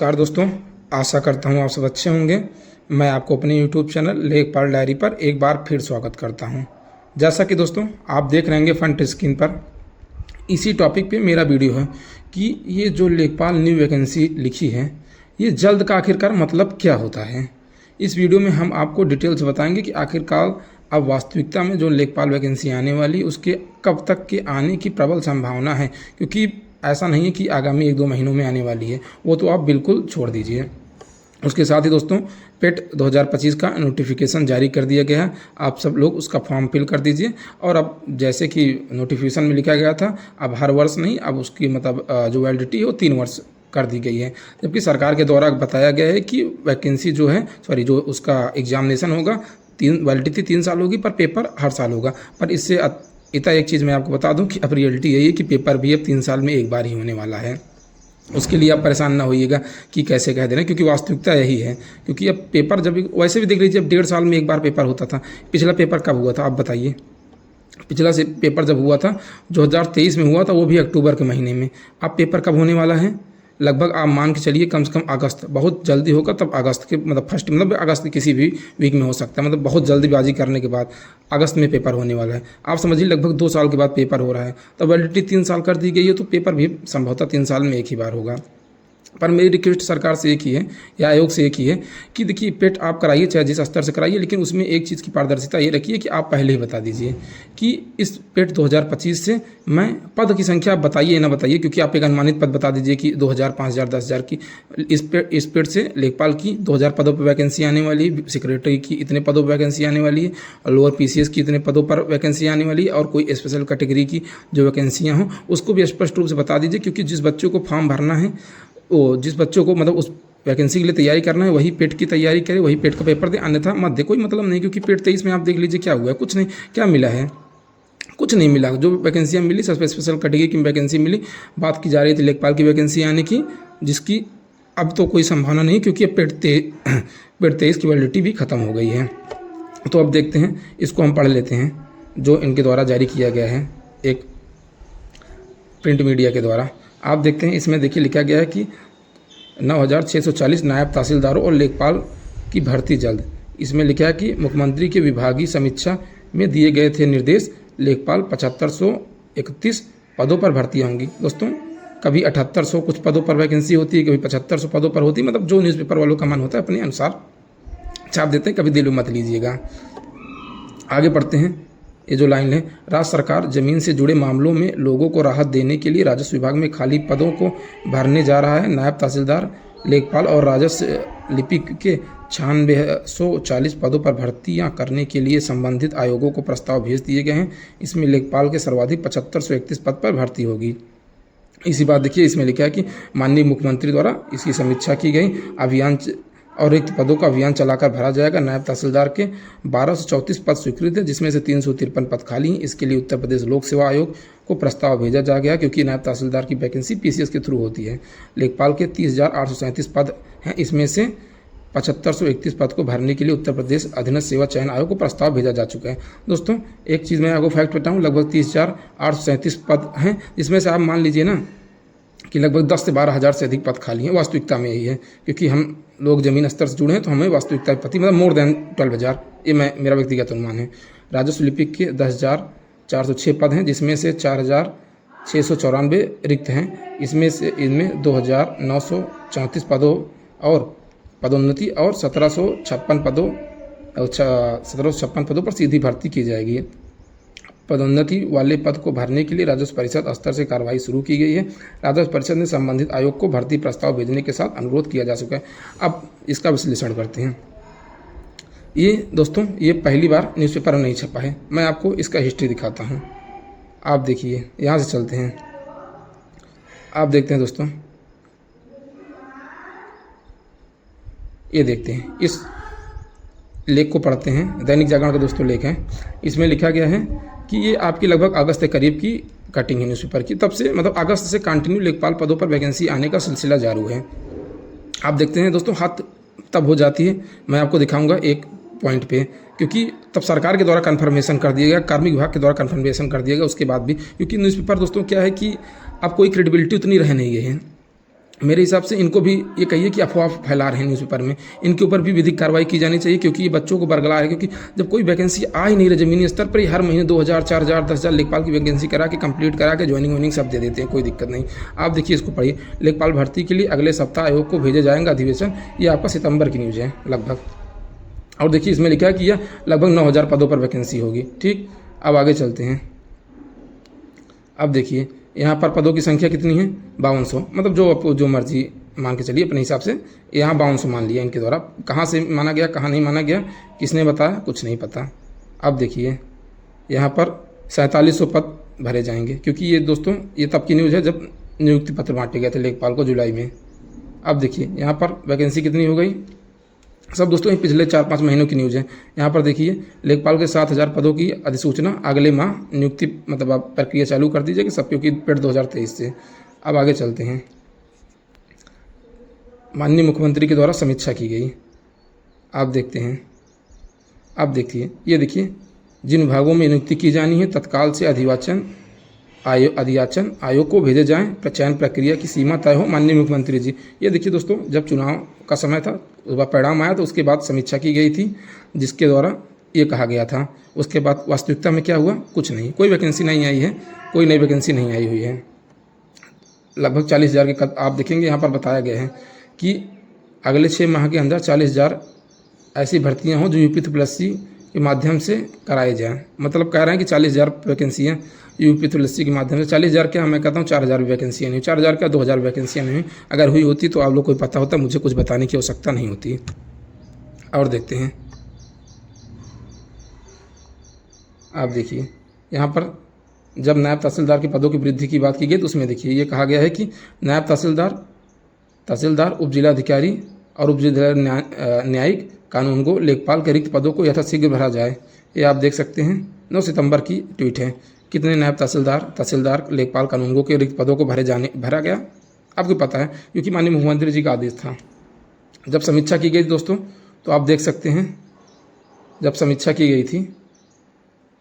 नमस्कार दोस्तों, आशा करता हूँ आप सब अच्छे होंगे। मैं आपको अपने YouTube चैनल लेखपाल डायरी पर एक बार फिर स्वागत करता हूँ। जैसा कि दोस्तों आप देख रहे होंगे फ्रंट स्क्रीन पर, इसी टॉपिक पे मेरा वीडियो है कि ये जो लेखपाल न्यू वैकेंसी लिखी है, ये जल्द का आखिरकार मतलब क्या होता है। इस वीडियो में हम आपको डिटेल्स बताएंगे कि आखिरकार अब वास्तविकता में जो लेखपाल वैकेंसी आने वाली उसके कब तक के आने की प्रबल संभावना है, क्योंकि ऐसा नहीं है कि आगामी 1-2 महीनों में आने वाली है, वो तो आप बिल्कुल छोड़ दीजिए। उसके साथ ही दोस्तों पेट 2025 का नोटिफिकेशन जारी कर दिया गया है। आप सब लोग उसका फॉर्म फिल कर दीजिए। और अब जैसे कि नोटिफिकेशन में लिखा गया था, अब हर वर्ष नहीं, अब उसकी मतलब जो वैलिडिटी है वो 3 वर्ष कर दी गई है। जबकि सरकार के द्वारा बताया गया है कि वैकेंसी जो है जो उसका एग्जामिनेशन होगा, वैलिडिटी 3 साल होगी, पर पेपर हर साल होगा। पर इससे इतना एक चीज़ मैं आपको बता दूं कि अब रियलिटी यही है कि पेपर भी अब 3 साल में एक बार ही होने वाला है। उसके लिए आप परेशान ना होइएगा कि कैसे कह दे रहे हैं, क्योंकि वास्तविकता यही है। क्योंकि अब पेपर जब वैसे भी देख लीजिए, अब 1.5 साल में एक बार पेपर होता था। पिछला पेपर कब हुआ था आप बताइए? पिछला से पेपर जब हुआ था 2023 में हुआ था, वो भी अक्टूबर के महीने में। अब पेपर कब होने वाला है? लगभग आप मान के चलिए कम से कम अगस्त, बहुत जल्दी होगा तब अगस्त के मतलब फर्स्ट मतलब अगस्त के किसी भी वीक में हो सकता है। मतलब बहुत जल्दीबाजी करने के बाद अगस्त में पेपर होने वाला है। आप समझिए लगभग 2 साल के बाद पेपर हो रहा है। तो वैलिडिटी 3 साल कर दी गई है, तो पेपर भी संभवतः 3 साल में एक ही बार होगा। पर मेरी रिक्वेस्ट सरकार से एक ही है या आयोग से एक ही है कि देखिए पेट आप कराइए, चाहे जिस स्तर से कराइए, लेकिन उसमें एक चीज़ की पारदर्शिता ये रखिए कि आप पहले ही बता दीजिए कि इस पेट 2025 से मैं पद की संख्या आप बताइए ना बताइए, क्योंकि आप एक अनुमानित पद बता दीजिए कि 2000, 5000, 10,000 की इस पेट से लेखपाल की 2000 पदों पर वैकेंसी आने वाली है, सेक्रेटरी की इतने पदों पर वैकेंसी आने वाली है, और लोअर PCS की इतने पदों पर वैकेंसी आने वाली है, और कोई स्पेशल कैटेगरी की जो वैकेंसियाँ हों उसको भी स्पष्ट रूप से बता दीजिए। क्योंकि जिस बच्चों को फॉर्म भरना है, वो जिस बच्चों को मतलब उस वैकेंसी के लिए तैयारी करना है, वही पेट की तैयारी करे, वही पेट का पेपर दे, अन्यथा मत दे, कोई मतलब नहीं। क्योंकि पेट 23 में आप देख लीजिए क्या हुआ है, कुछ नहीं। क्या मिला है? कुछ नहीं मिला। जो वैकेंसियाँ मिली सब स्पेशल कैटेगरी की वैकेंसी मिली। बात की जा रही थी लेखपाल की वैकेंसी आने की, जिसकी अब तो कोई संभावना नहीं, क्योंकि अब पेट 23 की वैलिडिटी भी ख़त्म हो गई है। तो अब देखते हैं, इसको हम पढ़ लेते हैं जो इनके द्वारा जारी किया गया है एक प्रिंट मीडिया के द्वारा। आप देखते हैं, इसमें देखिए लिखा गया है कि 9,640 नायब तहसीलदारों और लेखपाल की भर्ती जल्द। इसमें लिखा है कि मुख्यमंत्री के विभागीय समीक्षा में दिए गए थे निर्देश, लेखपाल 7531 पदों पर भर्तियाँ होंगी। दोस्तों कभी 7800 कुछ पदों पर वैकेंसी होती है, कभी 7500 पदों पर होती है। मतलब जो न्यूज़पेपर वालों का मन होता है अपने अनुसार छाप देते हैं, कभी दिल में मत लीजिएगा। आगे पढ़ते हैं। ये जो लाइन है, राज्य सरकार जमीन से जुड़े मामलों में लोगों को राहत देने के लिए राजस्व विभाग में खाली पदों को भरने जा रहा है। नायब तहसीलदार, लेखपाल और राजस्व लिपिक के 9640 पदों पर भर्तियां करने के लिए संबंधित आयोगों को प्रस्ताव भेज दिए गए हैं। इसमें लेखपाल के सर्वाधिक 7531 पद पर भर्ती होगी। इसी बात देखिए, इसमें लिखा है कि माननीय मुख्यमंत्री द्वारा इसकी समीक्षा की गई। अभियान और रिक्त पदों का अभियान चलाकर भरा जाएगा। नायब तहसीलदार के 1234 पद स्वीकृत है, जिसमें से 353 पद खाली हैं। इसके लिए उत्तर प्रदेश लोक सेवा आयोग को प्रस्ताव भेजा जा गया, क्योंकि नायब तहसीलदार की वैकेंसी PCS के थ्रू होती है। लेखपाल के 30,837 पद हैं, इसमें से 7531 पद को भरने के लिए उत्तर प्रदेश अधीनस्थ सेवा चयन आयोग को प्रस्ताव भेजा जा चुका है। दोस्तों एक चीज़ मैं आपको फैक्ट बताऊँ, लगभग 30,837 पद हैं, जिसमें से आप मान लीजिए ना कि लगभग 10 से 12 हज़ार से अधिक पद खाली हैं। वास्तविकता में यही है, क्योंकि हम लोग जमीन स्तर से जुड़े हैं, तो हमें वास्तविकता पति मतलब मोर देन 12,000, ये मेरा व्यक्तिगत अनुमान है। राजस्व लिपिक के 10,406 पद हैं, जिसमें से 4,694 रिक्त हैं। इनमें 2,934 पदों और पदोन्नति और 1756 पदों पर सीधी भर्ती की जाएगी। पदोन्नति वाले पद को भरने के लिए राजस्व परिषद स्तर से कार्रवाई शुरू की गई है। राजस्व परिषद ने संबंधित आयोग को भर्ती प्रस्ताव भेजने के साथ अनुरोध किया जा चुका है। अब इसका विश्लेषण करते हैं। ये दोस्तों ये पहली बार न्यूज़पेपर में नहीं छपा है। मैं आपको इसका हिस्ट्री दिखाता हूँ। आप देखिए, यहाँ से चलते हैं। आप देखते हैं दोस्तों, ये देखते हैं, इस लेख को पढ़ते हैं। दैनिक जागरण का दोस्तों लेख है। इसमें लिखा गया है कि ये आपकी लगभग अगस्त के करीब की कटिंग है न्यूज़पेपर की। तब से मतलब अगस्त से कंटिन्यू लेखपाल पदों पर वैकेंसी आने का सिलसिला जारी है। आप देखते हैं दोस्तों, हाथ तब हो जाती है, मैं आपको दिखाऊंगा एक पॉइंट पे, क्योंकि तब सरकार के द्वारा कन्फर्मेशन कर दिया गया, कार्मिक विभाग के द्वारा कन्फर्मेशन कर दिया गया। उसके बाद भी क्योंकि न्यूज़पेपर दोस्तों क्या है कि अब कोई क्रेडिबिलिटी उतनी रह नहीं गई है। मेरे हिसाब से इनको भी ये कहिए कि अफवाह फैला रहे हैं न्यूज़पेपर में, इनके ऊपर भी विधिक कार्रवाई की जानी चाहिए, क्योंकि ये बच्चों को बरगला है। क्योंकि जब कोई वैकेंसी आ ही नहीं रही ज़मीनी स्तर पर, ही हर महीने 2000, 4000, 10,000 लेखपाल की वैकेंसी करा के कंप्लीट करा के ज्वाइनिंग वाइनिंग सब दे देते हैं, कोई दिक्कत नहीं। आप देखिए, इसको पढ़िए। लेखपाल भर्ती के लिए अगले सप्ताह आयोग को भेजे जाएंगे अधिवेशन। ये आपका सितंबर की न्यूज़ है लगभग। और देखिए इसमें लिखा है कि यह लगभग 9000 पदों पर वैकेंसी होगी। ठीक, अब आगे चलते हैं। अब देखिए यहाँ पर पदों की संख्या कितनी है, 5200। मतलब जो मर्जी मान के चलिए अपने हिसाब से, यहाँ 5200 मान लिया इनके द्वारा। कहाँ से माना गया, कहाँ नहीं माना गया, किसने बताया, कुछ नहीं पता। अब देखिए यहाँ पर 4700 पद भरे जाएंगे, क्योंकि ये दोस्तों ये तब की न्यूज़ है जब नियुक्ति पत्र बांटे गए थे लेखपाल को जुलाई में। अब देखिए यहाँ पर वैकेंसी कितनी हो गई, सब दोस्तों ये पिछले 4-5 महीनों की न्यूज़ है। यहाँ पर देखिए लेखपाल के 7000 पदों की अधिसूचना अगले माह नियुक्ति मतलब आप प्रक्रिया चालू कर दीजिए कि सब, क्योंकि पेड 2023 से। अब आगे चलते हैं। माननीय मुख्यमंत्री के द्वारा समीक्षा की गई, आप देखते हैं। अब देखिए ये देखिए, जिन विभागों में नियुक्ति की जानी है तत्काल से अधियाचन आयोग को भेजे जाएं, चयन प्रक्रिया की सीमा तय हो, माननीय मुख्यमंत्री जी। ये देखिए दोस्तों, जब चुनाव का समय था, परिणाम आया तो उसके बाद समीक्षा की गई थी, जिसके द्वारा ये कहा गया था। उसके बाद वास्तविकता में क्या हुआ, कुछ नहीं, कोई वैकेंसी नहीं आई है, कोई नई वैकेंसी नहीं आई हुई है। लगभग 40,000 के कद आप देखेंगे यहाँ पर बताया गया है कि अगले 6 माह के अंदर 40,000 ऐसी भर्तियाँ हों जो UP-SSC के माध्यम से कराए जाएँ। मतलब कह रहे हैं कि 40,000 वैकेंसियाँ UP-SSC के माध्यम से। 40,000 क्या, मैं कहता हूँ 4,000 वैकेंसियाँ नहीं, 4,000 क्या 2,000 वैकेंसियाँ नहीं। अगर हुई होती तो आप लोग को पता होता, मुझे कुछ बताने की आवश्यकता नहीं होती। और देखते हैं, आप देखिए यहाँ पर जब नायब तहसीलदार के पदों की वृद्धि की बात की गई तो उसमें देखिए ये कहा गया है कि नायब तहसीलदार, उप जिलाधिकारी और उप जिला न्यायिक कानूनगो लेखपाल के रिक्त पदों को यथाशीघ्र भरा जाए। ये आप देख सकते हैं, 9 सितंबर की ट्वीट है। कितने नायब तहसीलदार लेखपाल कानूनगो के रिक्त पदों को भरा गया आपको पता है, क्योंकि माननीय मुख्यमंत्री जी का आदेश था। जब समीक्षा की गई दोस्तों, तो आप देख सकते हैं जब समीक्षा की गई थी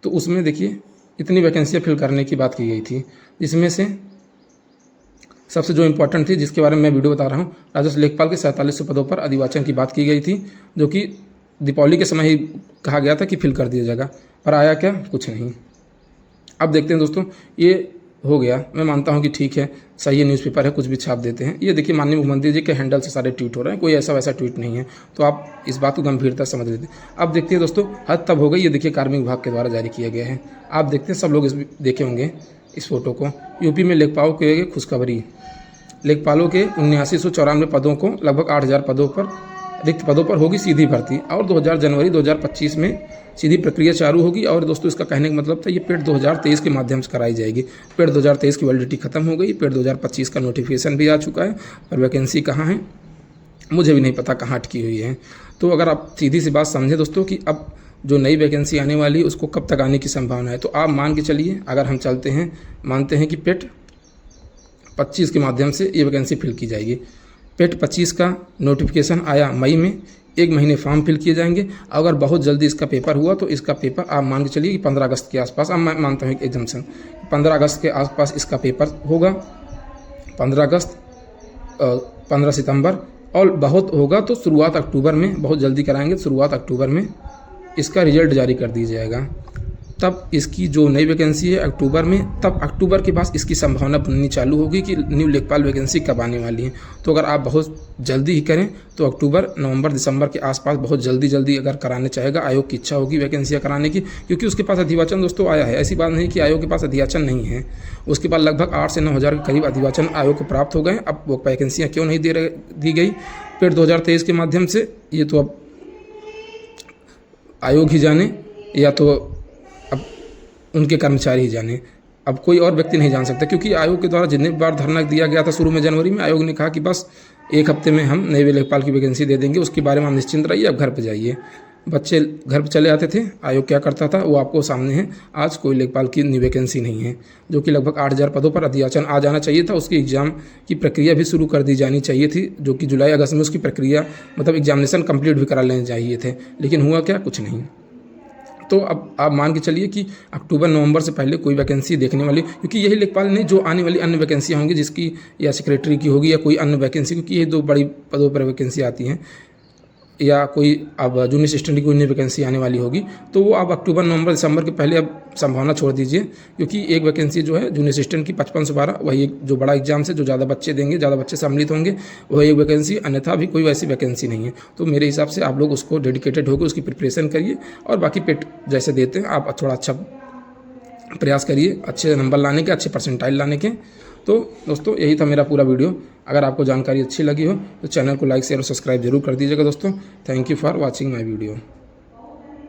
तो उसमें देखिए इतनी वैकेंसियाँ फिल करने की बात की गई थी, जिसमें से सबसे जो इम्पोर्टेंट थी, जिसके बारे में मैं वीडियो बता रहा हूँ, राजस्व लेखपाल के 4700 पदों पर अधिवाचन की बात की गई थी, जो कि दीपावली के समय ही कहा गया था कि फिल कर दिया जाएगा, पर आया क्या, कुछ नहीं। अब देखते हैं दोस्तों, ये हो गया, मैं मानता हूँ कि ठीक है, सही है, न्यूज़पेपर है, कुछ भी छाप देते हैं। ये देखिए माननीय मुख्यमंत्री जी के हैंडल से सारे ट्वीट हो रहे हैं, कोई ऐसा वैसा ट्वीट नहीं है, तो आप इस बात को गंभीरता समझ लेते हैं। अब देखते हैं दोस्तों, हद तब हो गई। ये देखिए कार्मिक विभाग के द्वारा जारी किया गया है, आप देखते हैं, सब लोग देखे होंगे इस फोटो को। यूपी में लेखपालों के खुशखबरी, लेखपालों के 7994 पदों को लगभग 8,000 पदों पर रिक्त पदों पर होगी सीधी भर्ती, और जनवरी 2025 में सीधी प्रक्रिया चालू होगी। और दोस्तों इसका कहने का मतलब था ये पेड 2023 के माध्यम से कराई जाएगी। पेड 2023 की वैलिडिटी खत्म हो गई, पेड 2025 का नोटिफिकेशन भी आ चुका है, पर वैकेंसी कहाँ है मुझे भी नहीं पता, कहाँ अटकी हुई है। तो अगर आप सीधी सी बात समझें दोस्तों कि अब जो नई वैकेंसी आने वाली है उसको कब तक आने की संभावना है, तो आप मान के चलिए, अगर हम चलते हैं मानते हैं कि पेड 25 के माध्यम से ये वैकेंसी फिल की जाएगी। पेड 25 का नोटिफिकेशन आया मई में, 1 महीने फॉर्म फिल किए जाएंगे। अगर बहुत जल्दी इसका पेपर हुआ तो इसका पेपर आप मान के चलिए कि 15 अगस्त के आसपास, अब मैं मानता हूँ कि एग्जाम्शन 15 अगस्त के आसपास इसका पेपर होगा, 15 अगस्त 15 सितंबर, और बहुत होगा तो शुरुआत अक्टूबर में, बहुत जल्दी कराएंगे तो शुरुआत अक्टूबर में इसका रिजल्ट जारी कर दिया जाएगा। तब इसकी जो नई वैकेंसी है अक्टूबर में, तब अक्टूबर के बाद इसकी संभावना बननी चालू होगी कि न्यू लेखपाल वैकेंसी कब आने वाली है। तो अगर आप बहुत जल्दी ही करें तो अक्टूबर, नवंबर, दिसंबर के आसपास बहुत जल्दी अगर कराने चाहेगा, आयोग की इच्छा होगी वैकेंसियाँ कराने की, क्योंकि उसके पास अधिवाचन दोस्तों आया है। ऐसी बात नहीं कि आयोग के पास अधिवाचन नहीं है, उसके पास लगभग 8 से 9 हज़ार के करीब अधिवाचन आयोग को प्राप्त हो गए। अब वो वैकेंसियाँ क्यों नहीं दी गई पेड 2023 के माध्यम से, ये तो अब आयोग ही जाने, या तो अब उनके कर्मचारी ही जाने, अब कोई और व्यक्ति नहीं जान सकता। क्योंकि आयोग के द्वारा जितने बार धरना दिया गया था शुरू में जनवरी में, आयोग ने कहा कि बस 1 हफ्ते में हम नए लेखपाल की वैकेंसी दे देंगे, उसके बारे में हम निश्चिंत रहिए, अब घर पर जाइए। बच्चे घर पर चले आते थे, आयोग क्या करता था वो आपको सामने है। आज कोई लेखपाल की न्यू वैकेंसी नहीं है, जो कि लगभग 8,000 पदों पर अधियाचन आ जाना चाहिए था। उसकी एग्ज़ाम की प्रक्रिया भी शुरू कर दी जानी चाहिए थी, जो कि जुलाई अगस्त में उसकी प्रक्रिया मतलब एग्जामिनेशन कंप्लीट भी करा लेने चाहिए थे, लेकिन हुआ क्या, कुछ नहीं। तो अब आप मान के चलिए कि अक्टूबर नवंबर से पहले कोई वैकेंसी देखने वाली, क्योंकि यही लेखपाल नहीं, जो आने वाली अन्य वैकेंसियाँ होंगी जिसकी या सेक्रेटरी की होगी या कोई अन्य वैकेंसी, क्योंकि ये 2 बड़ी पदों पर वैकेंसी आती हैं, या कोई अब जूनियर असिस्टेंट की कोई नई वैकेंसी आने वाली होगी, तो वो आप अक्टूबर नवंबर दिसंबर के पहले अब संभावना छोड़ दीजिए, क्योंकि एक वैकेंसी जो है जूनियर असिस्टेंट की 55 से 12, वही एक जो बड़ा एग्जाम से जो ज़्यादा बच्चे देंगे, ज़्यादा बच्चे सम्मिलित होंगे, वही एक वैकेंसी, अन्यथा भी कोई वैसी वैकेंसी नहीं है। तो मेरे हिसाब से आप लोग उसको डेडिकेटेड होकर उसकी प्रिपरेशन करिए, और बाकी पेट जैसे देते हैं आप थोड़ा अच्छा प्रयास करिए, अच्छे नंबर लाने के, अच्छे परसेंटाइल लाने के। तो दोस्तों यही था मेरा पूरा वीडियो। अगर आपको जानकारी अच्छी लगी हो तो चैनल को लाइक शेयर और सब्सक्राइब जरूर कर दीजिएगा दोस्तों। Thank you for watching my video.